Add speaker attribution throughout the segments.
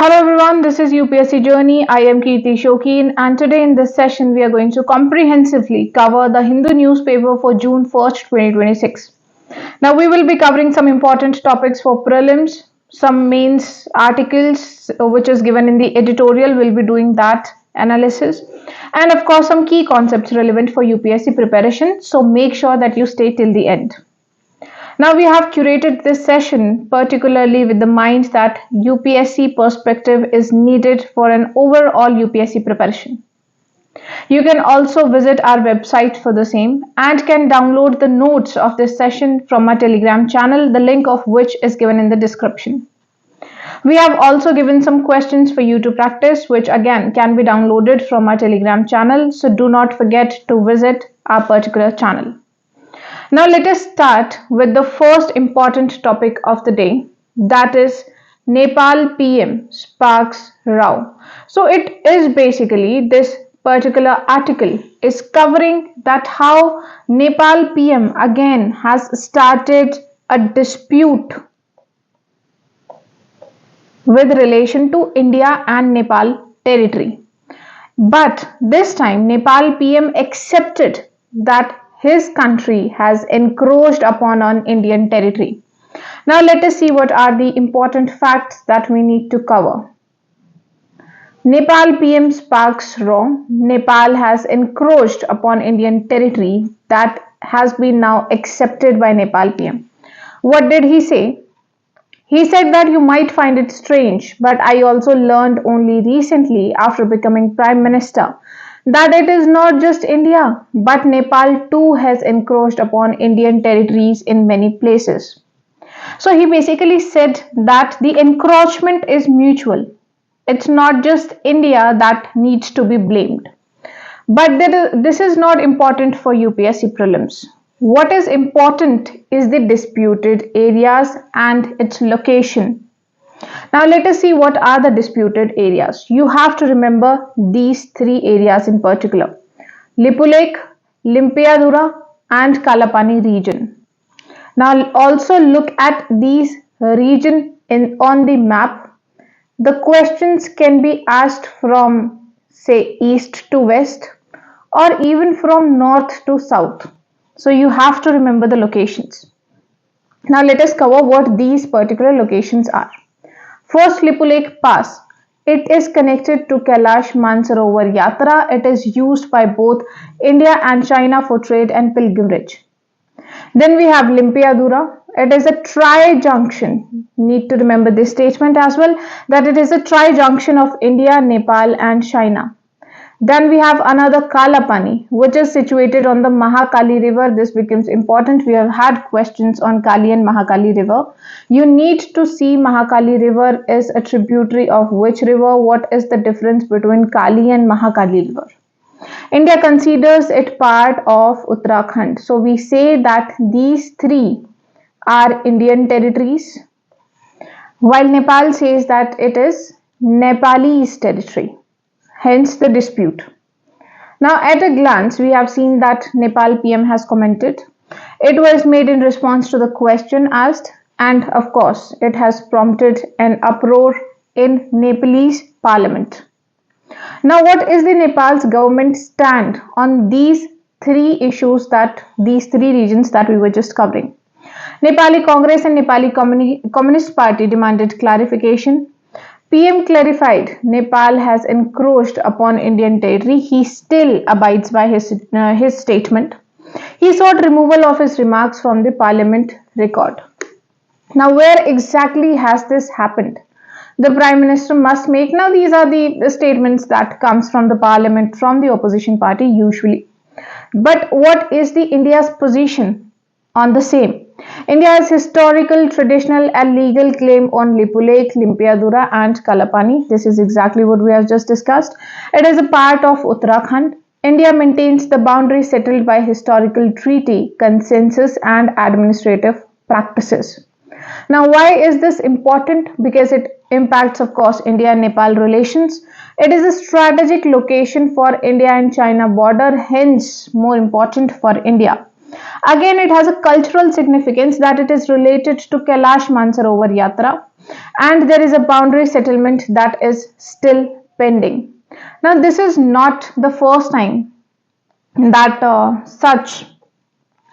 Speaker 1: Hello everyone, this is UPSC Journey. I am Kirti Shokeen, and today in this session we are going to comprehensively cover the Hindu newspaper for June 1st, 2026. Now we will be covering some important topics for prelims, some mains articles which is given in the editorial. We'll be doing that analysis, and of course some key concepts relevant for UPSC preparation. So make sure that you stay till the end. Now we have curated this session particularly with the mind that UPSC perspective is needed for an overall UPSC preparation. You can also visit our website for the same and can download the notes of this session from our Telegram channel, the link of which is given in the description. We have also given some questions for you to practice, which again can be downloaded from our Telegram channel, so do not forget to visit our particular channel. Now let us start with the first important topic of the day, that is Nepal PM sparks row. So it is basically this particular article is covering that how Nepal PM again has started a dispute with relation to India and Nepal territory. But this time Nepal PM accepted that his country has encroached upon an Indian territory. Now let us see what are the important facts that we need to cover. Nepal PM sparks row. Nepal has encroached upon Indian territory that has been now accepted by Nepal PM. What did he say? He said that you might find it strange, but I also learned only recently after becoming Prime Minister that it is not just India, but Nepal too has encroached upon Indian territories in many places. So he basically said that the encroachment is mutual. It's not just India that needs to be blamed. But this is not important for UPSC prelims. What is important is the disputed areas and its location. Now let us see what are the disputed areas. You have to remember these three areas in particular: Lipulekh, Limpiadura and Kalapani region. Now also look at these region on the map. The questions can be asked from say east to west or even from north to south. So you have to remember the locations. Now let us cover what these particular locations are. First, Lipulekh Pass. It is connected to Kailash Mansarovar Yatra. It is used by both India and China for trade and pilgrimage. Then we have Limpiadura. It is a tri-junction. Need to remember this statement as well, that it is a tri-junction of India, Nepal and China. Then we have another Kalapani, which is situated on the Mahakali river. This becomes important. We have had questions on Kali and Mahakali river. You need to see Mahakali river is a tributary of which river, what is the difference between Kali and Mahakali river. India considers it part of Uttarakhand. So we say that these three are Indian territories, while Nepal says that it is Nepalese territory. Hence the dispute. Now at a glance we have seen that Nepal PM has commented. It was made in response to the question asked, and of course it has prompted an uproar in Nepalese parliament. Now what is the Nepal's government stand on these three issues, that these three regions that we were just covering? Nepali Congress and Nepali Communist Party demanded clarification. PM clarified Nepal has encroached upon Indian territory. He still abides by his statement. He sought removal of his remarks from the parliament record. Now where exactly has this happened? The Prime Minister must make. Now these are the statements that comes from the parliament from the opposition party usually. But what is the India's position on the same? India's historical, traditional and legal claim on Lipulekh, Limpiadura and Kalapani. This is exactly what we have just discussed. It is a part of Uttarakhand. India maintains the boundary settled by historical treaty, consensus and administrative practices. Now why is this important? Because it impacts of course India and Nepal relations. It is a strategic location for India and China border, hence more important for India. Again, it has a cultural significance that it is related to Kailash Mansarovar Yatra, and there is a boundary settlement that is still pending. Now, this is not the first time that such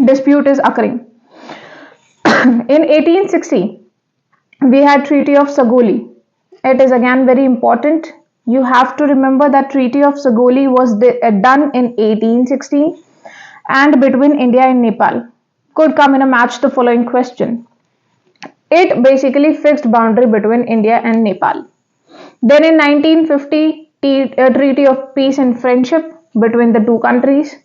Speaker 1: dispute is occurring. In 1860, we had Treaty of Sagoli. It is again very important. You have to remember that Treaty of Sagoli was done in 1860 and between India and Nepal. Could come in a match the following question. It basically fixed boundary between India and Nepal. Then in 1950, Treaty of Peace and Friendship between the two countries.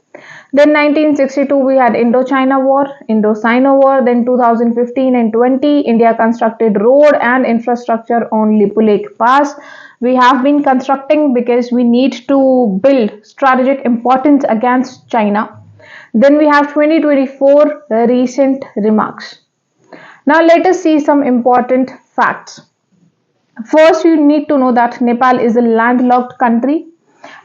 Speaker 1: Then 1962 we had Indo-China War, Indo-Sino War. Then 2015 and 20 India constructed road and infrastructure on Lipu Lake Pass. We have been constructing because we need to build strategic importance against China. Then we have 2024 recent remarks. Now let us see some important facts. First, you need to know that Nepal is a landlocked country.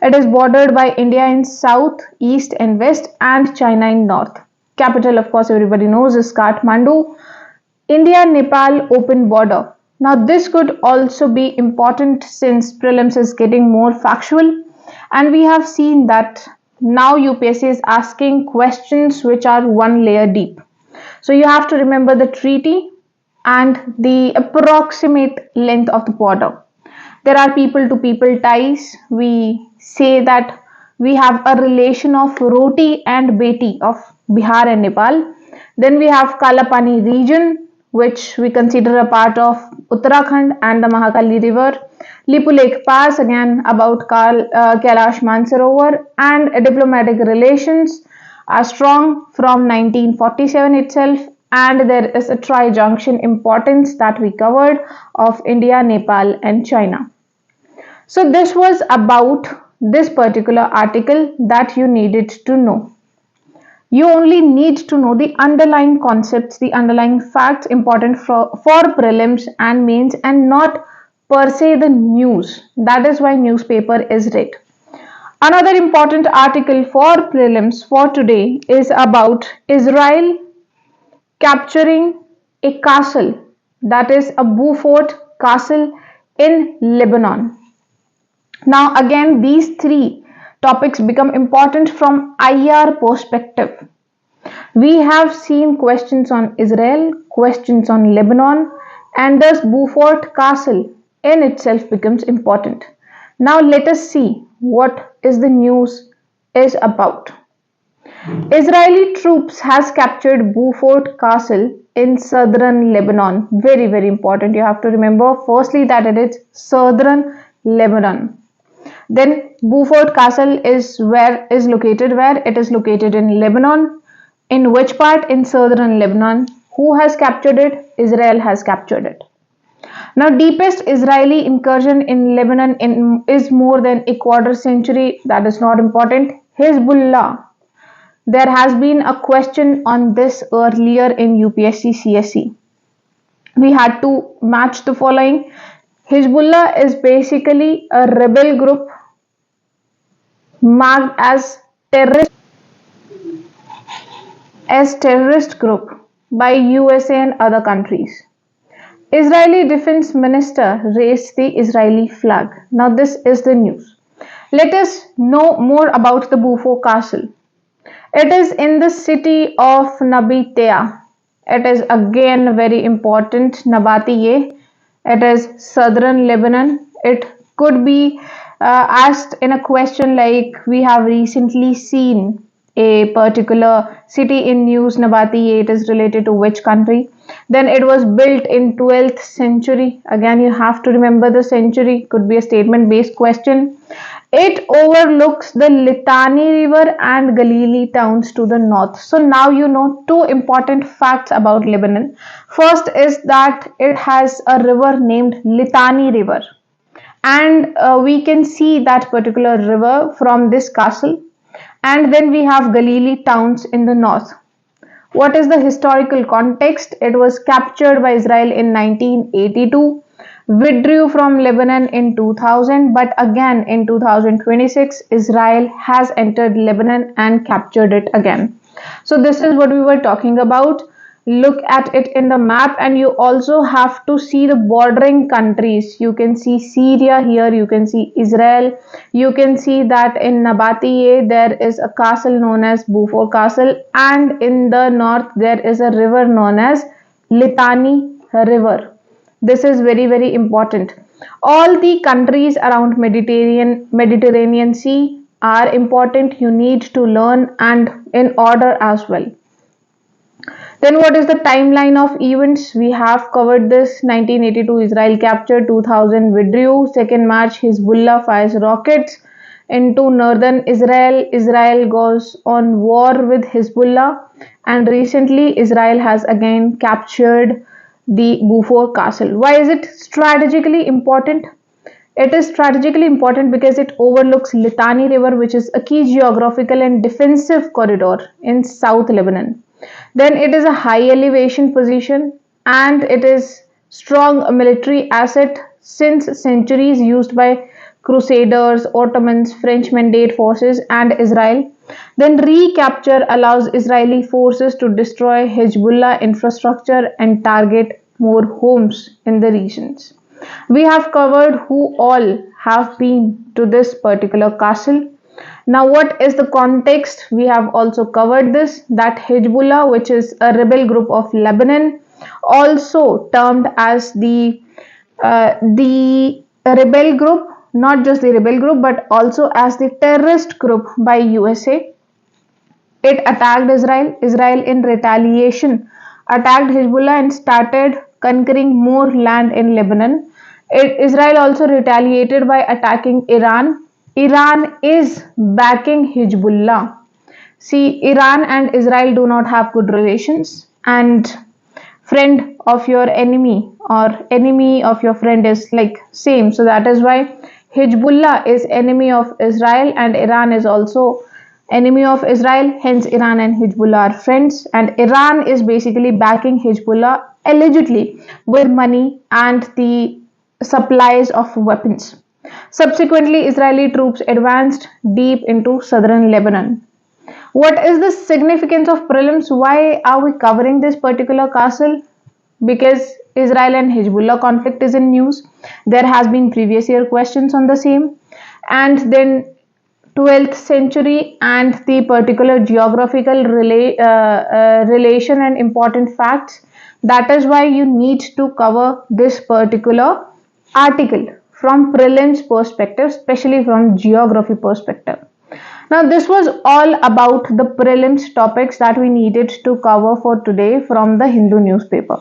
Speaker 1: It is bordered by India in south, east and west and China in north. Capital, of course, everybody knows is Kathmandu. India-Nepal open border. Now this could also be important since prelims is getting more factual, and we have seen that now UPSC is asking questions which are one layer deep. So you have to remember the treaty and the approximate length of the border. There are people to people ties. We say that we have a relation of roti and beti of Bihar and Nepal. Then we have Kalapani region, which we consider a part of Uttarakhand and the Mahakali river. Lipu Lake Pass, again about Kailash Mansarovar, and diplomatic relations are strong from 1947 itself, and there is a tri-junction importance that we covered of India, Nepal and China. So this was about this particular article that you needed to know. You only need to know the underlying concepts, the underlying facts important for prelims and mains, and not per se the news. That is why newspaper is read. Another important article for prelims for today is about Israel capturing a castle, that is a Beaufort castle in Lebanon. Now again, these three topics become important from IR perspective. We have seen questions on Israel, questions on Lebanon, and thus Beaufort castle in itself becomes important. Now let us see what is the news is about. Israeli troops has captured Beaufort castle in southern Lebanon. Very, very important. You have to remember firstly that it is southern Lebanon. Then Beaufort castle is located where? It is located in Lebanon. In which part? In southern Lebanon. Who has captured it? Israel has captured it. Now, deepest Israeli incursion in Lebanon is more than a quarter century. That is not important. Hezbollah. There has been a question on this earlier in UPSC CSE. We had to match the following. Hezbollah is basically a rebel group marked as terrorist group by USA and other countries. Israeli Defense Minister raised the Israeli flag. Now this is the news. Let us know more about the Beaufort Castle. It is in the city of Nabatea. It is again very important. Nabatea. It is southern Lebanon. It could be asked in a question like we have recently seen a particular city in news, Nabatea. It is related to which country? Then it was built in 12th century. Again, you have to remember the century. Could be a statement based question. It overlooks the Litani River and Galilee towns to the north. So now you know two important facts about Lebanon. First is that it has a river named Litani River, and we can see that particular river from this castle. And then we have Galilee towns in the north. What is the historical context? It was captured by Israel in 1982, withdrew from Lebanon in 2000, but again in 2026, Israel has entered Lebanon and captured it again. So this is what we were talking about. Look at it in the map, and you also have to see the bordering countries. You can see Syria here, you can see Israel, you can see that in Nabatea there is a castle known as Beaufort Castle, and in the north there is a river known as Litani River. This is very important. All the countries around Mediterranean Sea are important. You need to learn and in order as well. Then what is the timeline of events? We have covered this. 1982 Israel captured, 2000 withdrew, 2nd March Hezbollah fires rockets into northern Israel. Israel goes on war with Hezbollah, and recently Israel has again captured the Beaufort Castle. Why is it strategically important? It is strategically important because it overlooks Litani River, which is a key geographical and defensive corridor in South Lebanon. Then it is a high elevation position, and it is strong military asset since centuries, used by Crusaders, Ottomans, French Mandate forces and Israel. Then recapture allows Israeli forces to destroy Hezbollah infrastructure and target more homes in the regions. We have covered who all have been to this particular castle. Now, what is the context? We have also covered this, that Hezbollah, which is a rebel group of Lebanon, also termed as the rebel group, not just the rebel group, but also as the terrorist group by USA. It attacked Israel. Israel, in retaliation, attacked Hezbollah and started conquering more land in Lebanon. Israel also retaliated by attacking Iran. Iran is backing Hezbollah. See, Iran and Israel do not have good relations, and friend of your enemy or enemy of your friend is like same. So that is why Hezbollah is enemy of Israel, and Iran is also enemy of Israel. Hence, Iran and Hezbollah are friends, and Iran is basically backing Hezbollah allegedly with money and the supplies of weapons. Subsequently, Israeli troops advanced deep into southern Lebanon. What is the significance of prelims? Why are we covering this particular castle? Because Israel and Hezbollah conflict is in news. There has been previous year questions on the same, and then 12th century and the particular geographical relation and important facts. That is why you need to cover this particular article from prelims perspective, especially from geography perspective. Now, this was all about the prelims topics that we needed to cover for today from the Hindu newspaper.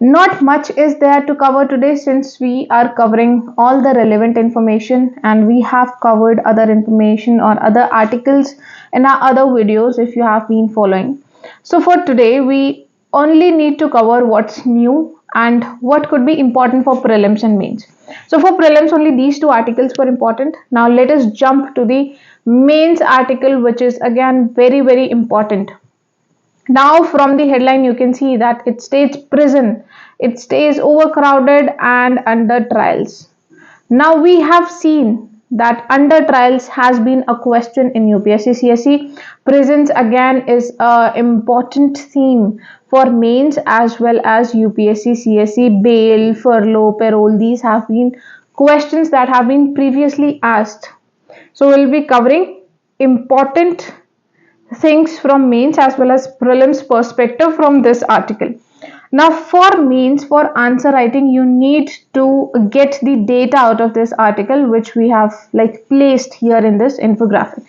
Speaker 1: Not much is there to cover today, since we are covering all the relevant information, and we have covered other information or other articles in our other videos if you have been following. So for today, we only need to cover what's new and what could be important for prelims and mains. So for prelims, only these two articles were important. Now let us jump to the mains article, which is again very important. Now from the headline you can see that it states prison, it stays overcrowded and under trials. Now we have seen that under trials has been a question in UPSC CSE. Prisons again is an important theme for mains as well as UPSC CSE. Bail, furlough, parole, these have been questions that have been previously asked. So we'll be covering important things from mains as well as prelims perspective from this article. Now for mains, for answer writing, you need to get the data out of this article, which we have like placed here in this infographic.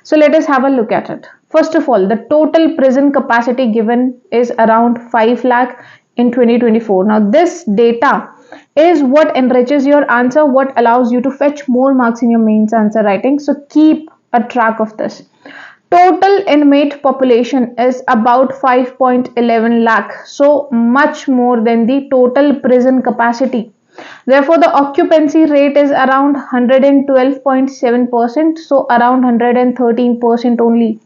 Speaker 1: So let us have a look at it. First of all, the total prison capacity given is around 5 lakh in 2024. Now this data is what enriches your answer, what allows you to fetch more marks in your mains answer writing. So keep a track of this. Total inmate population is about 5.11 lakh, so much more than the total prison capacity. Therefore, the occupancy rate is around 112.7%, so around 113% only.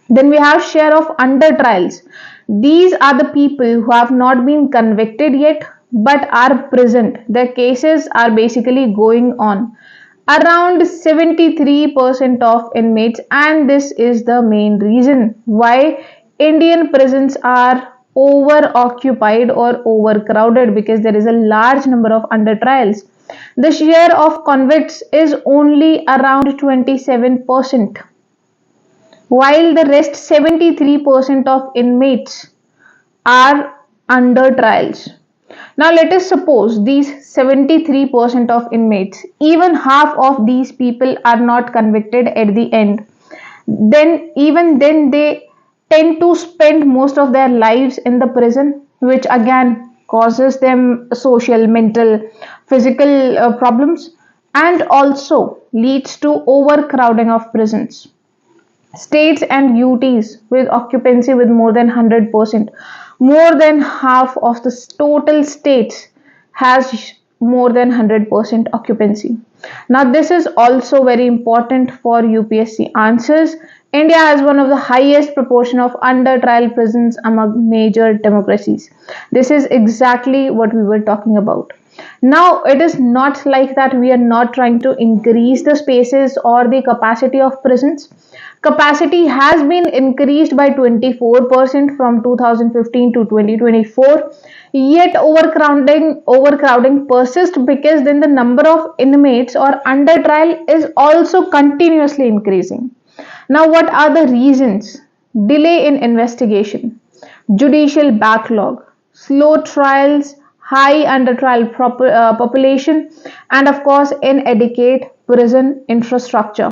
Speaker 1: Then we have share of under trials. These are the people who have not been convicted yet but are present. Their cases are basically going on. Around 73% of inmates, and this is the main reason why Indian prisons are over occupied or overcrowded, because there is a large number of under trials. The share of convicts is only around 27%, while the rest 73% of inmates are under trials. Now, let us suppose these 73% of inmates, even half of these people are not convicted at the end. Then, even then, they tend to spend most of their lives in the prison, which again causes them social, mental, physical problems, and also leads to overcrowding of prisons. States and UTs with occupancy with more than 100%. More than half of the total states has more than 100% occupancy. Now, this is also very important for UPSC answers. India has one of the highest proportion of under trial prisons among major democracies. This is exactly what we were talking about. Now, it is not like that we are not trying to increase the spaces or the capacity of prisons. Capacity has been increased by 24% from 2015 to 2024. Yet overcrowding persists, because then the number of inmates or under trial is also continuously increasing. Now, what are the reasons? Delay in investigation, judicial backlog, slow trials, high under trial population, and of course, inadequate prison infrastructure.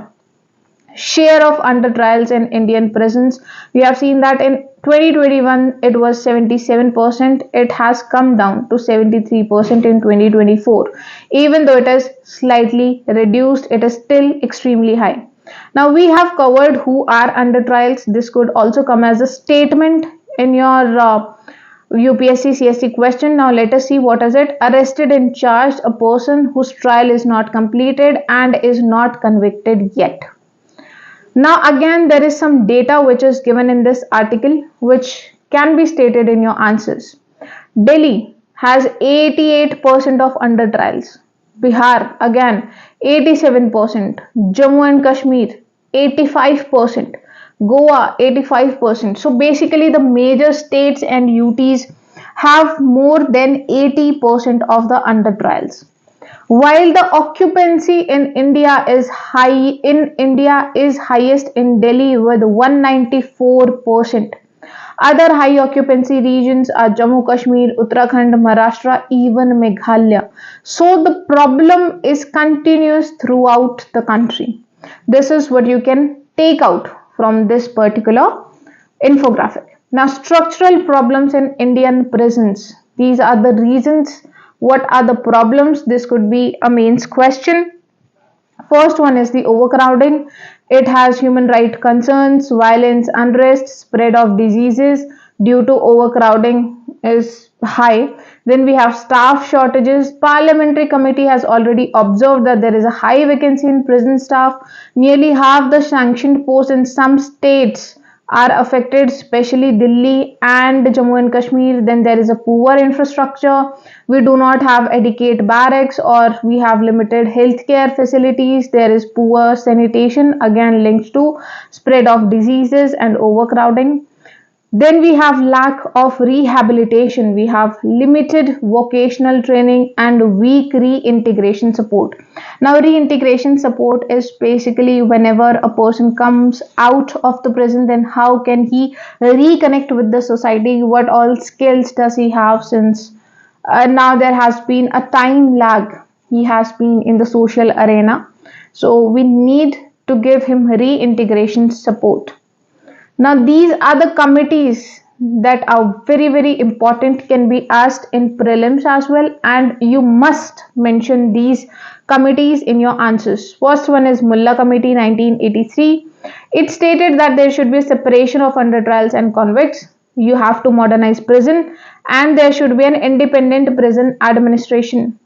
Speaker 1: Share of under trials in Indian prisons. We have seen that in 2021 it was 77%. It has come down to 73% in 2024. Even though it is slightly reduced, it is still extremely high. Now, we have covered who are under trials. This could also come as a statement in your UPSC CSE question. Now, let us see what is it. Arrested and charged, a person whose trial is not completed and is not convicted yet. Now, again, there is some data which is given in this article which can be stated in your answers. Delhi has 88% of under trials. Bihar, again, 87%. Jammu and Kashmir, 85%. Goa, 85%. So, basically, the major states and UTs have more than 80% of the under trials. While the occupancy in India is highest in Delhi with 194%. Other high occupancy regions are Jammu Kashmir, Uttarakhand, Maharashtra, even Meghalaya. So the problem is continuous throughout the country. This is what you can take out from this particular infographic. Now, structural problems in Indian prisons. These are the reasons. What are the problems? This could be a mains question. First one is the overcrowding. It has human right concerns, violence, unrest, spread of diseases due to overcrowding is high. Then we have staff shortages. Parliamentary committee has already observed that there is a high vacancy in prison staff. Nearly half the sanctioned posts in some states are affected, especially Delhi and Jammu and Kashmir. Then there is a poor infrastructure. We do not have adequate barracks, or we have limited healthcare facilities. There is poor sanitation, again linked to spread of diseases and overcrowding. Then we have lack of rehabilitation. We have limited vocational training and weak reintegration support. Now, reintegration support is basically whenever a person comes out of the prison, then how can he reconnect with the society? What all skills does he have, since now there has been a time lag. He has been in the social arena. So we need to give him reintegration support. Now, these are the committees that are very, very important, can be asked in prelims as well, and you must mention these committees in your answers. First one is Mullah Committee 1983. It stated that there should be a separation of under trials and convicts. You have to modernize prison, and there should be an independent prison administration.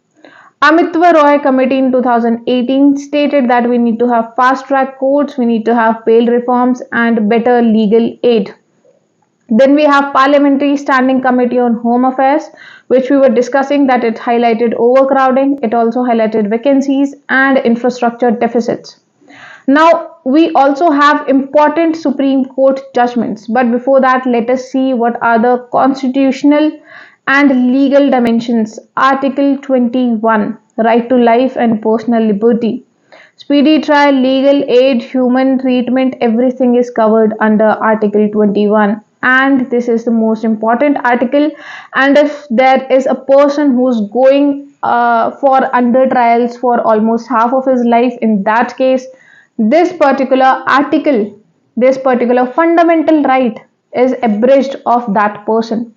Speaker 1: Amitwa Roy Committee in 2018 stated that we need to have fast track courts, we need to have bail reforms and better legal aid. Then we have Parliamentary Standing Committee on Home Affairs, which we were discussing, that it highlighted overcrowding, it also highlighted vacancies and infrastructure deficits. Now, we also have important Supreme Court judgments, but before that, let us see what are the constitutional and legal dimensions. Article 21, right to life and personal liberty. Speedy trial, legal aid, human treatment, everything is covered under Article 21. And this is the most important article. And if there is a person who's going for under trials for almost half of his life, in that case, this particular article, this particular fundamental right is abridged of that person.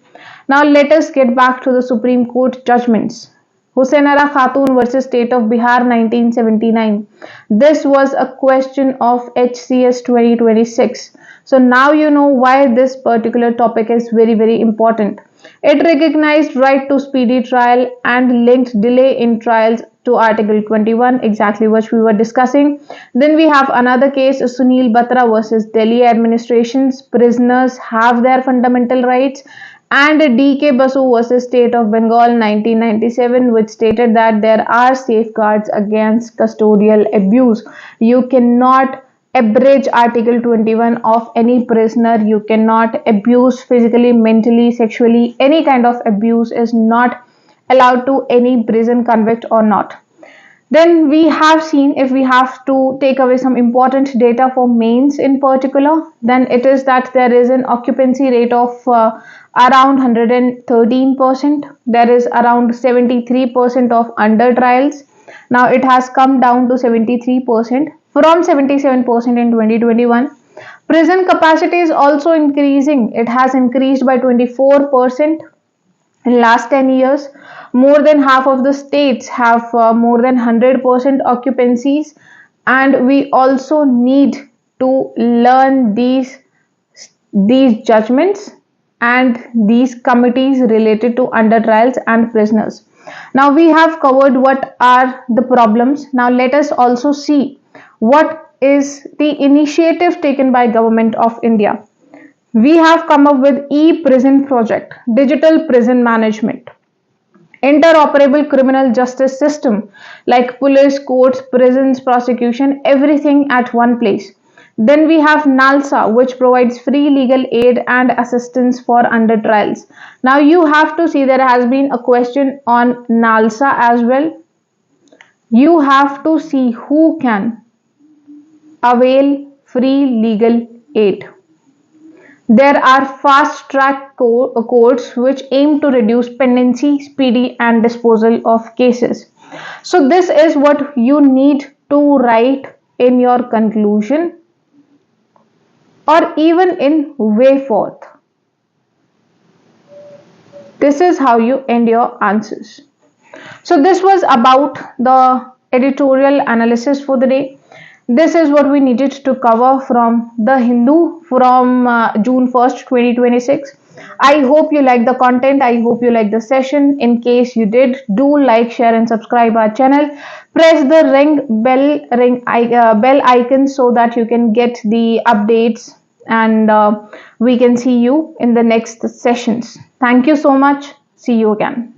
Speaker 1: Now let us get back to the Supreme Court judgments. Husainara Khatun versus State of Bihar 1979. This was a question of HCS 2026. So now you know why this particular topic is very important. It recognized right to speedy trial and linked delay in trials to Article 21, exactly what we were discussing. Then we have another case, Sunil Batra versus Delhi administrations. Prisoners have their fundamental rights. And D.K. Basu versus State of Bengal 1997, which stated that there are safeguards against custodial abuse. You cannot abridge Article 21 of any prisoner. You cannot abuse physically, mentally, sexually. Any kind of abuse is not allowed to any prison convict or not. Then we have seen, if we have to take away some important data for mains in particular, then it is that there is an occupancy rate of around 113%. There is around 73% of under trials. Now it has come down to 73% from 77% in 2021. Prison capacity is also increasing. It has increased by 24% in last 10 years. More than half of the states have more than 100% occupancies, and we also need to learn these judgments and these committees related to under trials and prisoners. Now we have covered what are the problems. Now let us also see what is the initiative taken by Government of India. We have come up with e-prison project, digital prison management, interoperable criminal justice system like police, courts, prisons, prosecution, everything at one place. Then we have NALSA, which provides free legal aid and assistance for under trials. Now you have to see, there has been a question on NALSA as well. You have to see who can avail free legal aid. There are fast track courts which aim to reduce pendency, speedy, and disposal of cases. So, this is what you need to write in your conclusion or even in way forth. This is how you end your answers. So, this was about the editorial analysis for the day. This is what we needed to cover from The Hindu from June 1st, 2026. I hope you like the content. I hope you like the session. In case you did, do like, share, and subscribe our channel. Press the bell icon so that you can get the updates, and we can see you in the next sessions. Thank you so much. See you again.